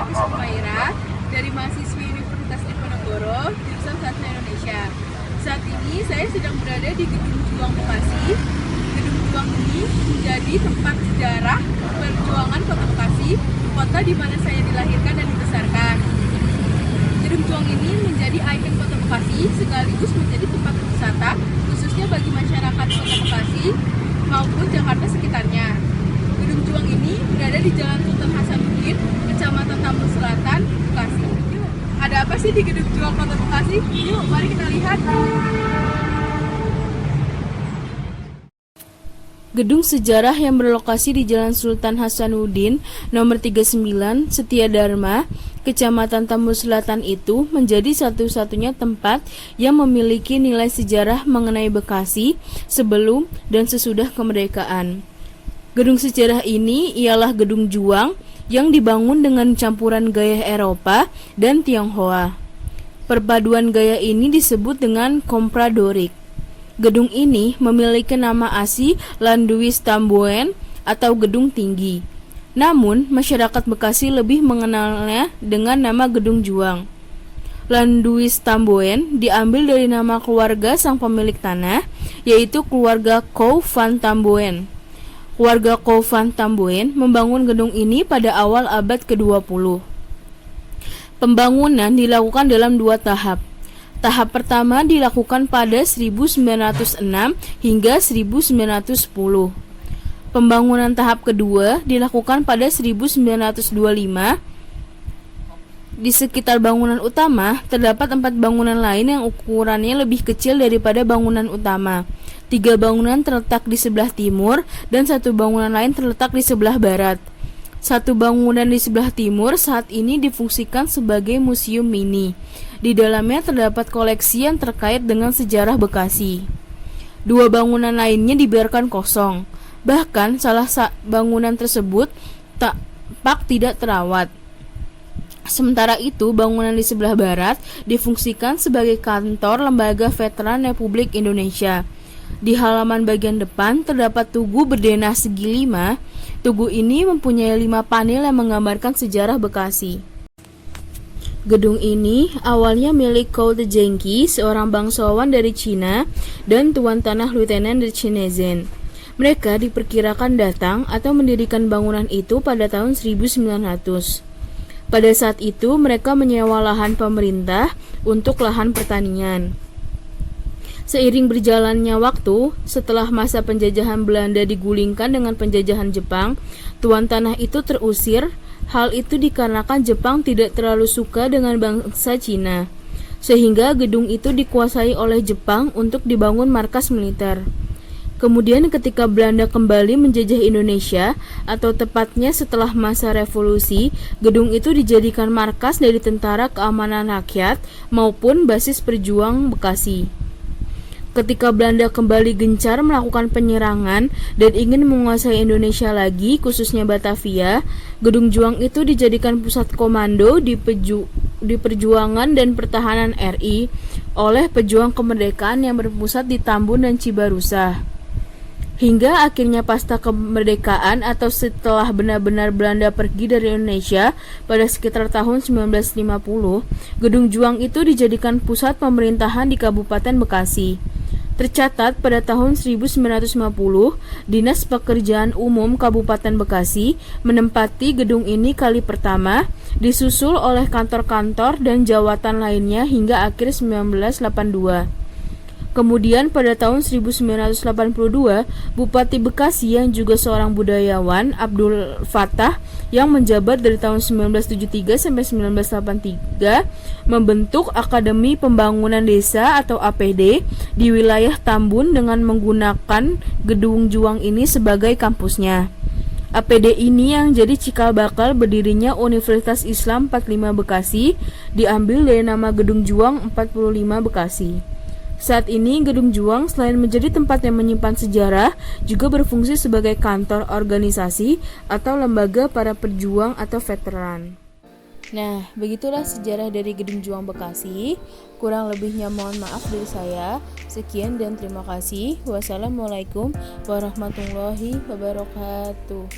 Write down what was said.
Agus Kumaira dari mahasiswi Universitas Diponegoro, jurusan Sastra Indonesia. Saat ini saya sedang berada di Gedung Juang Bekasi. Gedung Juang ini menjadi tempat sejarah perjuangan Kota Bekasi, kota di mana saya dilahirkan dan dibesarkan. Gedung Juang ini menjadi ikon Kota Bekasi sekaligus menjadi tempat wisata khususnya bagi masyarakat Kota Bekasi maupun Jakarta sekitarnya. Gedung Juang ini berada di Jalan Sultan Hasanuddin, Kecamatan Tambun Selatan, Bekasi. Yuk, ada apa sih di Gedung Juang Kota Bekasi? Yuk, mari kita lihat. Gedung sejarah yang berlokasi di Jalan Sultan Hasanuddin nomor 39 Setiadharma, Kecamatan Tambun Selatan itu menjadi satu-satunya tempat yang memiliki nilai sejarah mengenai Bekasi sebelum dan sesudah kemerdekaan. Gedung sejarah ini ialah Gedung Juang yang dibangun dengan campuran gaya Eropa dan Tionghoa. Perpaduan gaya ini disebut dengan Compradoric. Gedung ini memiliki nama asli Landuis Tamboen atau Gedung Tinggi. Namun, masyarakat Bekasi lebih mengenalnya dengan nama Gedung Juang. Landuis Tamboen diambil dari nama keluarga sang pemilik tanah, yaitu keluarga Kou van Tamboen. Keluarga Kou van Tamboen membangun gedung ini pada awal abad ke-20. Pembangunan dilakukan dalam 2 tahap. Tahap pertama dilakukan pada 1906 hingga 1910. Pembangunan tahap kedua dilakukan pada 1925. Di sekitar bangunan utama terdapat 4 bangunan lain yang ukurannya lebih kecil daripada bangunan utama. 3 bangunan terletak di sebelah timur dan 1 bangunan lain terletak di sebelah barat. 1 bangunan di sebelah timur saat ini difungsikan sebagai museum mini. Di dalamnya terdapat koleksi yang terkait dengan sejarah Bekasi. 2 bangunan lainnya dibiarkan kosong. Bahkan salah bangunan tersebut tampak tidak terawat. Sementara itu, bangunan di sebelah barat difungsikan sebagai kantor Lembaga Veteran Republik Indonesia. Di halaman bagian depan terdapat tugu berdena segi 5. Tugu ini mempunyai 5 panel yang menggambarkan sejarah Bekasi. Gedung ini awalnya milik Kou Zhengqi, seorang bangsawan dari Cina, dan tuan tanah Lieutenant de Chinesen. Mereka diperkirakan datang atau mendirikan bangunan itu pada tahun 1900. Pada saat itu mereka menyewa lahan pemerintah untuk lahan pertanian. Seiring berjalannya waktu, setelah masa penjajahan Belanda digulingkan dengan penjajahan Jepang, tuan tanah itu terusir. Hal itu dikarenakan Jepang tidak terlalu suka dengan bangsa Cina, sehingga gedung itu dikuasai oleh Jepang untuk dibangun markas militer. Kemudian ketika Belanda kembali menjajah Indonesia, atau tepatnya setelah masa revolusi, gedung itu dijadikan markas dari Tentara Keamanan Rakyat maupun basis perjuang Bekasi. Ketika Belanda kembali gencar melakukan penyerangan dan ingin menguasai Indonesia lagi, khususnya Batavia, Gedung Juang itu dijadikan pusat komando di perjuangan dan pertahanan RI oleh pejuang kemerdekaan yang berpusat di Tambun dan Cibarusah. Hingga akhirnya pasca kemerdekaan atau setelah benar-benar Belanda pergi dari Indonesia pada sekitar tahun 1950, Gedung Juang itu dijadikan pusat pemerintahan di Kabupaten Bekasi. Tercatat pada tahun 1950, Dinas Pekerjaan Umum Kabupaten Bekasi menempati gedung ini kali pertama, disusul oleh kantor-kantor dan jawatan lainnya hingga akhir 1982. Kemudian pada tahun 1982, Bupati Bekasi yang juga seorang budayawan, Abdul Fattah, yang menjabat dari tahun 1973 sampai 1983, membentuk Akademi Pembangunan Desa atau APD di wilayah Tambun dengan menggunakan Gedung Juang ini sebagai kampusnya. APD ini yang jadi cikal bakal berdirinya Universitas Islam 45 Bekasi, diambil dari nama Gedung Juang 45 Bekasi. Saat ini Gedung Juang selain menjadi tempat yang menyimpan sejarah, juga berfungsi sebagai kantor organisasi atau lembaga para pejuang atau veteran. Nah, begitulah sejarah dari Gedung Juang Bekasi. Kurang lebihnya mohon maaf dari saya. Sekian dan terima kasih. Wassalamualaikum warahmatullahi wabarakatuh.